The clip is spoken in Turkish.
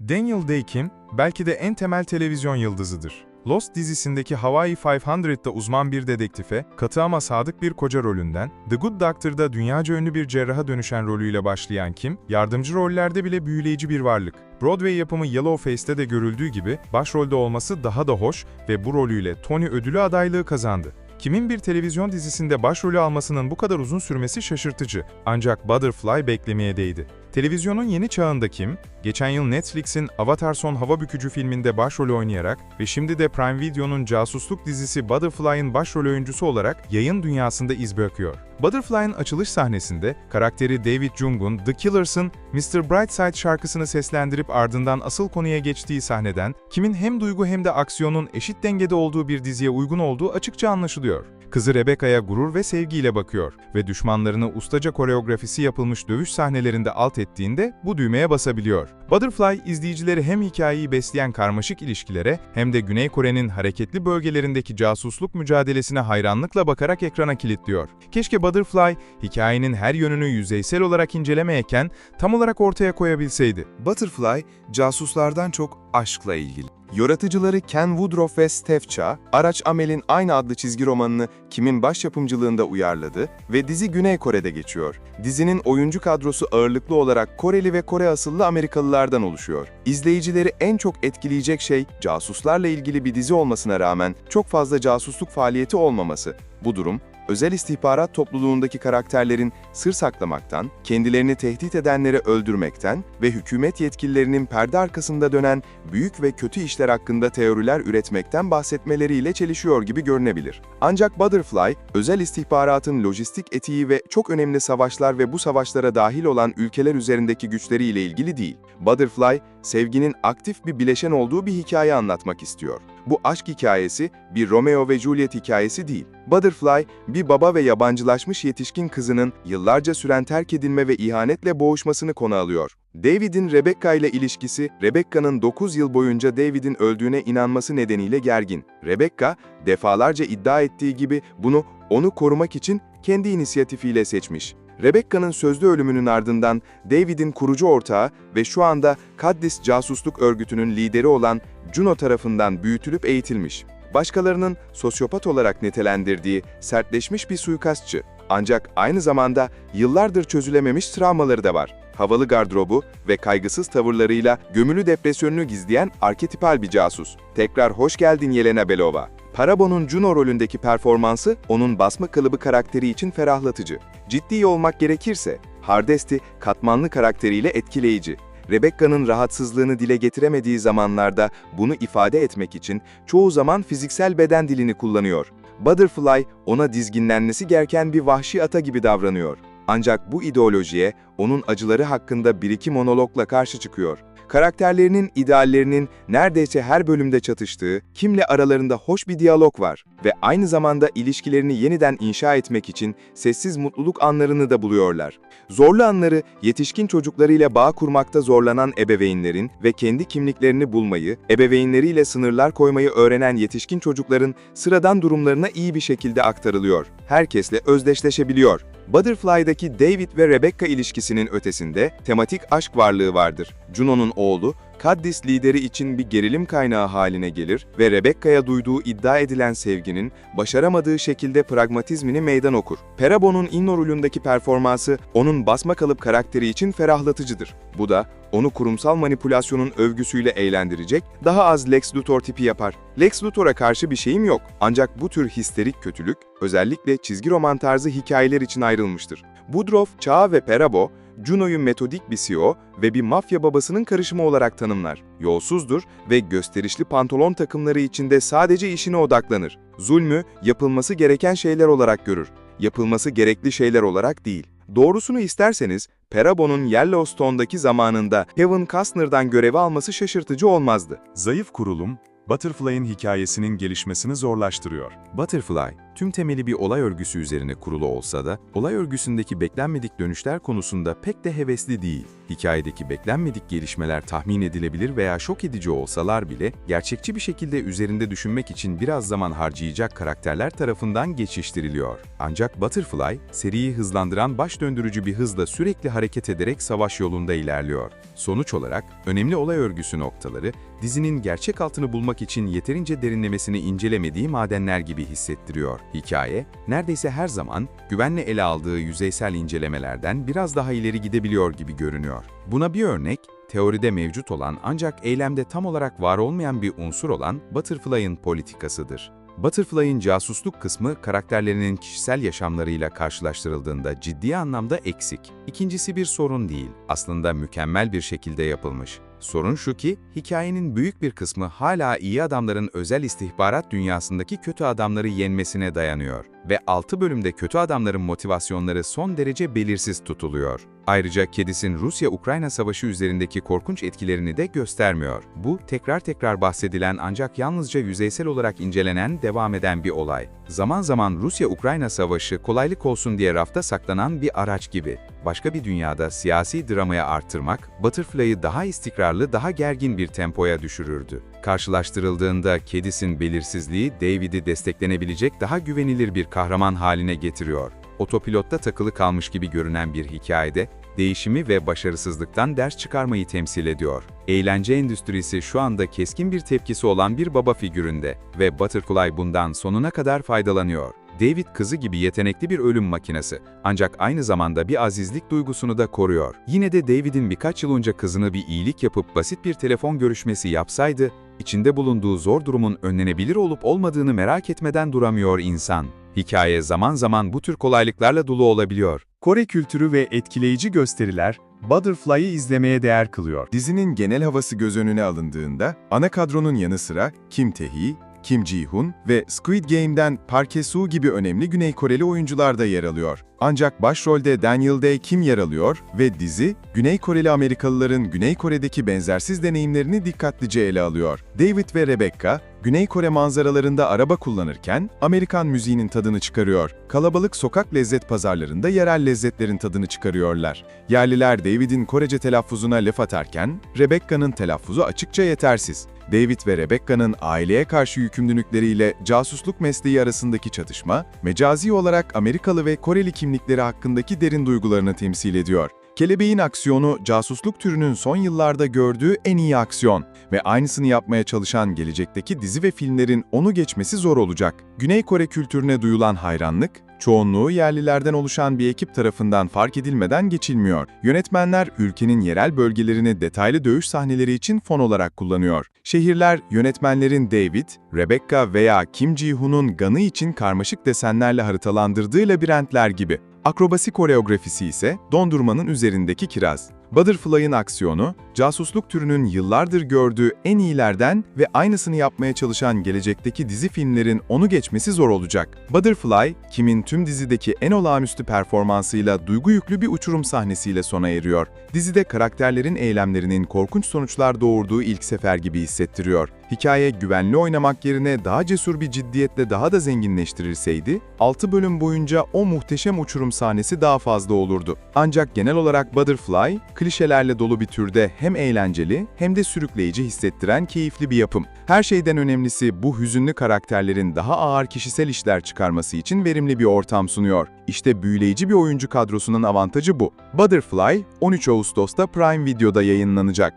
Daniel Day-Kim, belki de en temel televizyon yıldızıdır. Lost dizisindeki Hawaii 500'da uzman bir dedektife, katı ama sadık bir koca rolünden, The Good Doctor'da dünyaca ünlü bir cerraha dönüşen rolüyle başlayan Kim, yardımcı rollerde bile büyüleyici bir varlık. Broadway yapımı Yellowface'te de görüldüğü gibi, başrolde olması daha da hoş ve bu rolüyle Tony ödülü adaylığı kazandı. Kim'in bir televizyon dizisinde başrolü almasının bu kadar uzun sürmesi şaşırtıcı, ancak Butterfly beklemeye değdi. Televizyonun yeni çağında Kim, geçen yıl Netflix'in Avatar Son Hava Bükücü filminde başrolü oynayarak ve şimdi de Prime Video'nun casusluk dizisi Butterfly'ın başrol oyuncusu olarak yayın dünyasında iz bırakıyor. Butterfly'ın açılış sahnesinde karakteri David Jung'un The Killers'ın Mr. Brightside şarkısını seslendirip ardından asıl konuya geçtiği sahneden, Kim'in hem duygu hem de aksiyonun eşit dengede olduğu bir diziye uygun olduğu açıkça anlaşılıyor. Kızı Rebecca'ya gurur ve sevgiyle bakıyor ve düşmanlarını ustaca koreografisi yapılmış dövüş sahnelerinde alt ettiğinde bu düğmeye basabiliyor. Butterfly, izleyicileri hem hikayeyi besleyen karmaşık ilişkilere hem de Güney Kore'nin hareketli bölgelerindeki casusluk mücadelesine hayranlıkla bakarak ekrana kilitliyor. Keşke Butterfly, hikayenin her yönünü yüzeysel olarak incelemeyken tam olarak ortaya koyabilseydi. Butterfly, casuslardan çok aşkla ilgili. Yaratıcıları Ken Woodruff ve Steph Cha, Araç Amel'in aynı adlı çizgi romanını Kim'in başyapımcılığında uyarladı ve dizi Güney Kore'de geçiyor. Dizinin oyuncu kadrosu ağırlıklı olarak Koreli ve Kore asıllı Amerikalılardan oluşuyor. İzleyicileri en çok etkileyecek şey, casuslarla ilgili bir dizi olmasına rağmen çok fazla casusluk faaliyeti olmaması. Bu durum, özel istihbarat topluluğundaki karakterlerin sır saklamaktan, kendilerini tehdit edenleri öldürmekten ve hükümet yetkililerinin perde arkasında dönen büyük ve kötü işler hakkında teoriler üretmekten bahsetmeleriyle çelişiyor gibi görünebilir. Ancak Butterfly, özel istihbaratın lojistik etiği ve çok önemli savaşlar ve bu savaşlara dahil olan ülkeler üzerindeki güçleriyle ilgili değil. Butterfly, sevginin aktif bir bileşen olduğu bir hikaye anlatmak istiyor. Bu aşk hikayesi bir Romeo ve Juliet hikayesi değil. Butterfly, bir baba ve yabancılaşmış yetişkin kızının yıllarca süren terk edilme ve ihanetle boğuşmasını konu alıyor. David'in Rebecca ile ilişkisi, Rebecca'nın 9 yıl boyunca David'in öldüğüne inanması nedeniyle gergin. Rebecca, defalarca iddia ettiği gibi onu korumak için kendi inisiyatifiyle seçmiş. Rebecca'nın sözlü ölümünün ardından David'in kurucu ortağı ve şu anda Caddis casusluk örgütünün lideri olan Juno tarafından büyütülüp eğitilmiş. Başkalarının sosyopat olarak nitelendirdiği sertleşmiş bir suikastçı. Ancak aynı zamanda yıllardır çözülememiş travmaları da var. Havalı gardırobu ve kaygısız tavırlarıyla gömülü depresyonunu gizleyen arketipal bir casus. Tekrar hoş geldin Yelena Belova. Parabo'nun Juno rolündeki performansı onun basma kalıbı karakteri için ferahlatıcı. Ciddi olmak gerekirse, Hardesty katmanlı karakteriyle etkileyici. Rebecca'nın rahatsızlığını dile getiremediği zamanlarda bunu ifade etmek için çoğu zaman fiziksel beden dilini kullanıyor. Butterfly, ona dizginlenmesi gereken bir vahşi ata gibi davranıyor. Ancak bu ideolojiye onun acıları hakkında bir iki monologla karşı çıkıyor. Karakterlerinin ideallerinin neredeyse her bölümde çatıştığı, Kim'le aralarında hoş bir diyalog var ve aynı zamanda ilişkilerini yeniden inşa etmek için sessiz mutluluk anlarını da buluyorlar. Zorlu anları, yetişkin çocuklarıyla bağ kurmakta zorlanan ebeveynlerin ve kendi kimliklerini bulmayı, ebeveynleriyle sınırlar koymayı öğrenen yetişkin çocukların sıradan durumlarına iyi bir şekilde aktarılıyor. Herkesle özdeşleşebiliyor. Butterfly'daki David ve Rebecca ilişkisinin ötesinde tematik aşk varlığı vardır. Juno'nun oğlu, Caddis lideri için bir gerilim kaynağı haline gelir ve Rebecca'ya duyduğu iddia edilen sevginin başaramadığı şekilde pragmatizmini meydan okur. Parabo'nun Inno rolündeki performansı onun basma kalıp karakteri için ferahlatıcıdır. Bu da onu kurumsal manipülasyonun övgüsüyle eğlendirecek, daha az Lex Luthor tipi yapar. Lex Luthor'a karşı bir şeyim yok. Ancak bu tür histerik kötülük, özellikle çizgi roman tarzı hikayeler için ayrılmıştır. Woodruff, Cha ve Parabo, Juno'yu metodik bir CEO ve bir mafya babasının karışımı olarak tanımlar. Yolsuzdur ve gösterişli pantolon takımları içinde sadece işine odaklanır. Zulmü yapılması gereken şeyler olarak görür. Yapılması gerekli şeyler olarak değil. Doğrusunu isterseniz, Parabo'nun Yellowstone'daki zamanında Kevin Costner'dan görevi alması şaşırtıcı olmazdı. Zayıf kurulum, Butterfly'ın hikayesinin gelişmesini zorlaştırıyor. Butterfly, Tüm temeli bir olay örgüsü üzerine kurulu olsa da, olay örgüsündeki beklenmedik dönüşler konusunda pek de hevesli değil. Hikayedeki beklenmedik gelişmeler tahmin edilebilir veya şok edici olsalar bile, gerçekçi bir şekilde üzerinde düşünmek için biraz zaman harcayacak karakterler tarafından geçiştiriliyor. Ancak Butterfly, seriyi hızlandıran baş döndürücü bir hızla sürekli hareket ederek savaş yolunda ilerliyor. Sonuç olarak, önemli olay örgüsü noktaları, dizinin gerçek altını bulmak için yeterince derinlemesini incelemediği madenler gibi hissettiriyor. Hikaye, neredeyse her zaman güvenle ele aldığı yüzeysel incelemelerden biraz daha ileri gidebiliyor gibi görünüyor. Buna bir örnek, teoride mevcut olan ancak eylemde tam olarak var olmayan bir unsur olan Butterfly'ın politikasıdır. Butterfly'ın casusluk kısmı karakterlerinin kişisel yaşamlarıyla karşılaştırıldığında ciddi anlamda eksik. İkincisi bir sorun değil, aslında mükemmel bir şekilde yapılmış. Sorun şu ki, hikayenin büyük bir kısmı hala iyi adamların özel istihbarat dünyasındaki kötü adamları yenmesine dayanıyor ve 6 bölümde kötü adamların motivasyonları son derece belirsiz tutuluyor. Ayrıca Kedis'in Rusya-Ukrayna savaşı üzerindeki korkunç etkilerini de göstermiyor. Bu, tekrar bahsedilen ancak yalnızca yüzeysel olarak incelenen, devam eden bir olay. Zaman zaman Rusya-Ukrayna savaşı kolaylık olsun diye rafta saklanan bir araç gibi. Başka bir dünyada siyasi dramaya arttırmak, Butterfly'ı daha istikrarlı, daha gergin bir tempoya düşürürdü. Karşılaştırıldığında Kedis'in belirsizliği, David'i desteklenebilecek daha güvenilir bir kahraman haline getiriyor. Otopilotta takılı kalmış gibi görünen bir hikayede, değişimi ve başarısızlıktan ders çıkarmayı temsil ediyor. Eğlence endüstrisi şu anda keskin bir tepkisi olan bir baba figüründe ve Butterfly bundan sonuna kadar faydalanıyor. David kızı gibi yetenekli bir ölüm makinesi, ancak aynı zamanda bir azizlik duygusunu da koruyor. Yine de David'in birkaç yıl önce kızına bir iyilik yapıp basit bir telefon görüşmesi yapsaydı, içinde bulunduğu zor durumun önlenebilir olup olmadığını merak etmeden duramıyor insan. Hikaye zaman zaman bu tür kolaylıklarla dolu olabiliyor. Kore kültürü ve etkileyici gösteriler, Butterfly'ı izlemeye değer kılıyor. Dizinin genel havası göz önüne alındığında, ana kadronun yanı sıra Kim Tae-hee, Kim Ji-hoon ve Squid Game'den Park Hae-soo gibi önemli Güney Koreli oyuncular da yer alıyor. Ancak başrolde Daniel Day Kim yer alıyor ve dizi, Güney Koreli Amerikalıların Güney Kore'deki benzersiz deneyimlerini dikkatlice ele alıyor. David ve Rebecca, Güney Kore manzaralarında araba kullanırken Amerikan müziğinin tadını çıkarıyor. Kalabalık sokak lezzet pazarlarında yerel lezzetlerin tadını çıkarıyorlar. Yerliler David'in Korece telaffuzuna laf atarken, Rebecca'nın telaffuzu açıkça yetersiz. David ve Rebecca'nın aileye karşı yükümlülükleriyle casusluk mesleği arasındaki çatışma, mecazi olarak Amerikalı ve Koreli kimlikleri hakkındaki derin duygularını temsil ediyor. Kelebeğin aksiyonu, casusluk türünün son yıllarda gördüğü en iyi aksiyon ve aynısını yapmaya çalışan gelecekteki dizi ve filmlerin onu geçmesi zor olacak. Güney Kore kültürüne duyulan hayranlık, çoğunluğu yerlilerden oluşan bir ekip tarafından fark edilmeden geçilmiyor. Yönetmenler ülkenin yerel bölgelerini detaylı dövüş sahneleri için fon olarak kullanıyor. Şehirler, yönetmenlerin David, Rebecca veya Kim Ji-hoon'un Gun'ı için karmaşık desenlerle haritalandırdığı labirentler gibi. Akrobasi koreografisi ise dondurmanın üzerindeki kiraz. Butterfly'ın aksiyonu, casusluk türünün yıllardır gördüğü en iyilerden ve aynısını yapmaya çalışan gelecekteki dizi filmlerin onu geçmesi zor olacak. Butterfly, Kim'in tüm dizideki en olağanüstü performansıyla duygu yüklü bir uçurum sahnesiyle sona eriyor. Dizide karakterlerin eylemlerinin korkunç sonuçlar doğurduğu ilk sefer gibi hissettiriyor. Hikaye güvenli oynamak yerine daha cesur bir ciddiyetle daha da zenginleştirilseydi, 6 bölüm boyunca o muhteşem uçurum sahnesi daha fazla olurdu. Ancak genel olarak Butterfly, klişelerle dolu bir türde hem eğlenceli hem de sürükleyici hissettiren keyifli bir yapım. Her şeyden önemlisi bu hüzünlü karakterlerin daha ağır kişisel işler çıkarması için verimli bir ortam sunuyor. İşte büyüleyici bir oyuncu kadrosunun avantajı bu. Butterfly, 13 Ağustos'ta Prime Video'da yayınlanacak.